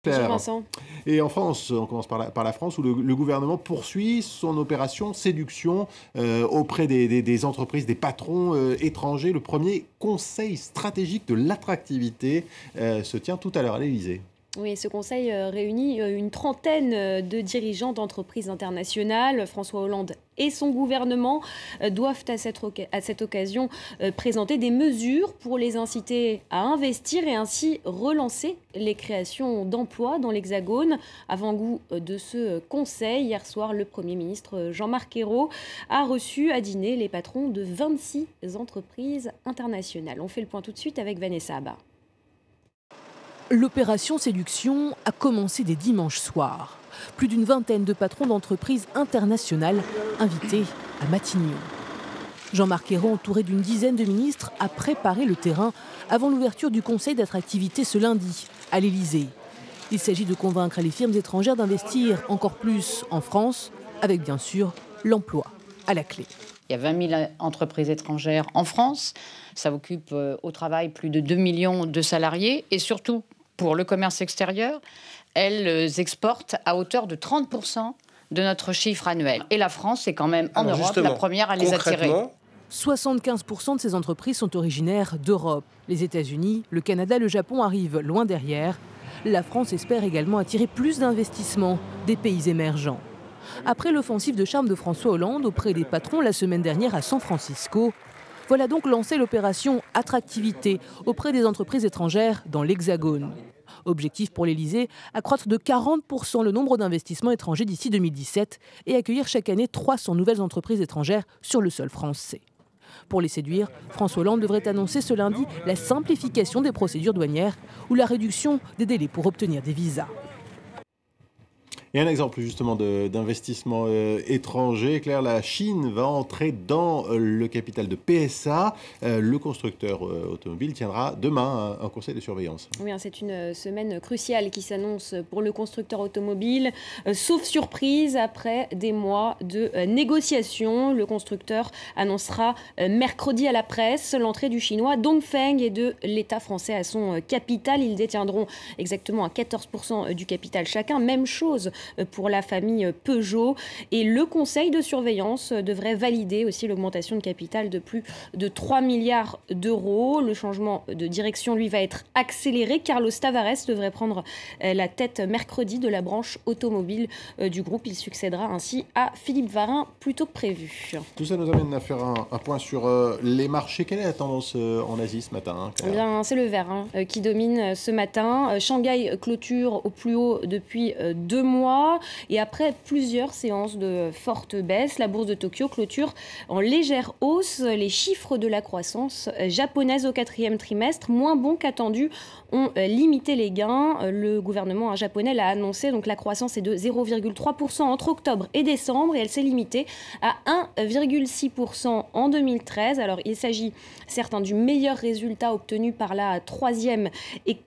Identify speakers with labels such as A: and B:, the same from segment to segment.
A: Bonjour Vincent.
B: Et en France, on commence par la France, où le gouvernement poursuit son opération séduction auprès des entreprises, des patrons étrangers. Le premier conseil stratégique de l'attractivité se tient tout à l'heure à l'Élysée.
A: Oui, ce conseil réunit une trentaine de dirigeants d'entreprises internationales. François Hollande et son gouvernement doivent à cette occasion présenter des mesures pour les inciter à investir et ainsi relancer les créations d'emplois dans l'Hexagone. Avant-goût de ce conseil, hier soir, le Premier ministre Jean-Marc Ayrault a reçu à dîner les patrons de 26 entreprises internationales. On fait le point tout de suite avec Vanessa Abba.
C: L'opération séduction a commencé dès dimanche soir. Plus d'une vingtaine de patrons d'entreprises internationales invités à Matignon. Jean-Marc Ayrault, entouré d'une dizaine de ministres, a préparé le terrain avant l'ouverture du Conseil d'attractivité ce lundi à l'Élysée. Il s'agit de convaincre les firmes étrangères d'investir encore plus en France, avec bien sûr l'emploi à la clé.
D: Il y a 20 000 entreprises étrangères en France. Ça occupe au travail plus de 2 millions de salariés. Et surtout, pour le commerce extérieur, elles exportent à hauteur de 30% de notre chiffre annuel. Et la France est quand même en Europe la première à les attirer.
C: 75% de ces entreprises sont originaires d'Europe. Les États-Unis, le Canada, le Japon arrivent loin derrière. La France espère également attirer plus d'investissements des pays émergents. Après l'offensive de charme de François Hollande auprès des patrons la semaine dernière à San Francisco, voilà donc lancé l'opération Attractivité auprès des entreprises étrangères dans l'Hexagone. Objectif pour l'Élysée, accroître de 40% le nombre d'investissements étrangers d'ici 2017 et accueillir chaque année 300 nouvelles entreprises étrangères sur le sol français. Pour les séduire, François Hollande devrait annoncer ce lundi la simplification des procédures douanières ou la réduction des délais pour obtenir des visas.
B: Et un exemple justement d'investissement étranger. Claire, la Chine va entrer dans le capital de PSA. Le constructeur automobile tiendra demain un conseil de surveillance.
A: Oui, c'est une semaine cruciale qui s'annonce pour le constructeur automobile. Sauf surprise, après des mois de négociations, le constructeur annoncera mercredi à la presse l'entrée du chinois Dongfeng et de l'État français à son capital. Ils détiendront exactement à 14% du capital chacun. Même chose pour la famille Peugeot. Et le conseil de surveillance devrait valider aussi l'augmentation de capital de plus de 3 milliards d'euros. Le changement de direction, lui, va être accéléré. Carlos Tavares devrait prendre la tête mercredi de la branche automobile du groupe. Il succédera ainsi à Philippe Varin, plus tôt que prévu.
B: Tout ça nous amène à faire un point sur les marchés. Quelle est la tendance en Asie ce matin,
A: Eh bien, c'est le vert qui domine ce matin. Shanghai clôture au plus haut depuis 2 mois. Et après plusieurs séances de forte baisse, la bourse de Tokyo clôture en légère hausse. Les chiffres de la croissance japonaise au 4e trimestre, moins bons qu'attendu, ont limité les gains. Le gouvernement japonais l'a annoncé, donc la croissance est de 0,3% entre octobre et décembre et elle s'est limitée à 1,6% en 2013. Alors il s'agit certes du meilleur résultat obtenu par la 3e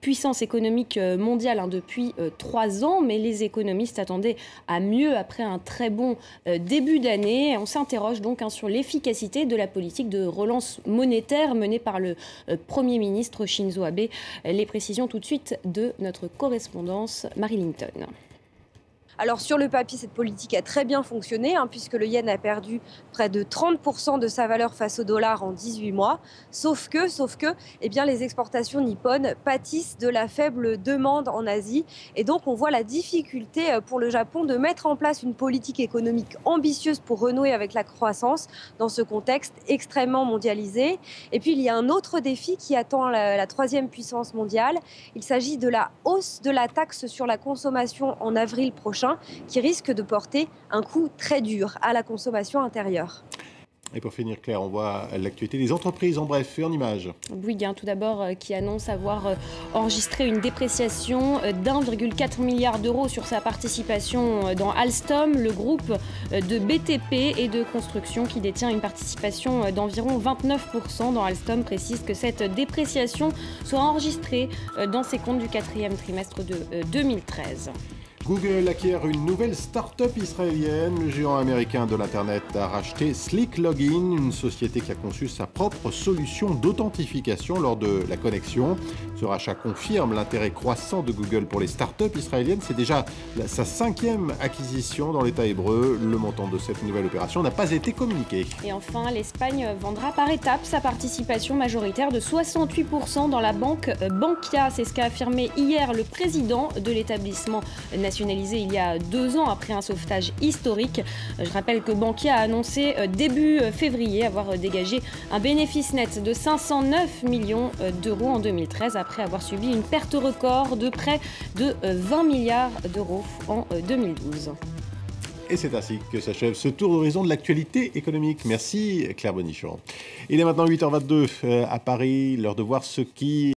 A: puissance économique mondiale depuis 3 ans, mais les économistes attendaient à mieux après un très bon début d'année. On s'interroge donc sur l'efficacité de la politique de relance monétaire menée par le Premier ministre Shinzo Abe. Les précisions tout de suite de notre correspondance Marie Linton.
E: Alors sur le papier, cette politique a très bien fonctionné puisque le yen a perdu près de 30% de sa valeur face au dollar en 18 mois. Sauf que les exportations nippones pâtissent de la faible demande en Asie. Et donc on voit la difficulté pour le Japon de mettre en place une politique économique ambitieuse pour renouer avec la croissance dans ce contexte extrêmement mondialisé. Et puis il y a un autre défi qui attend la 3e puissance mondiale. Il s'agit de la hausse de la taxe sur la consommation en avril prochain, qui risque de porter un coup très dur à la consommation intérieure.
B: Et pour finir, Claire, on voit l'actualité des entreprises en bref et en images.
A: Bouygues, tout d'abord, qui annonce avoir enregistré une dépréciation d'1,4 milliard d'euros sur sa participation dans Alstom, le groupe de BTP et de construction qui détient une participation d'environ 29% dans Alstom, précise que cette dépréciation soit enregistrée dans ses comptes du 4e trimestre de 2013.
B: Google acquiert une nouvelle start-up israélienne. Le géant américain de l'Internet a racheté Slick Login, une société qui a conçu sa propre solution d'authentification lors de la connexion. Ce rachat confirme l'intérêt croissant de Google pour les start-up israéliennes. C'est déjà sa 5e acquisition dans l'État hébreu. Le montant de cette nouvelle opération n'a pas été communiqué.
A: Et enfin, l'Espagne vendra par étapes sa participation majoritaire de 68% dans la banque Bankia. C'est ce qu'a affirmé hier le président de l'établissement nationalisé il y a 2 ans après un sauvetage historique. Je rappelle que Bankia a annoncé début février avoir dégagé un bénéfice net de 509 millions d'euros en 2013 après avoir subi une perte record de près de 20 milliards d'euros en 2012.
B: Et c'est ainsi que s'achève ce tour d'horizon de l'actualité économique. Merci Claire Bonichon. Il est maintenant 8h22 à Paris, l'heure de voir ce qui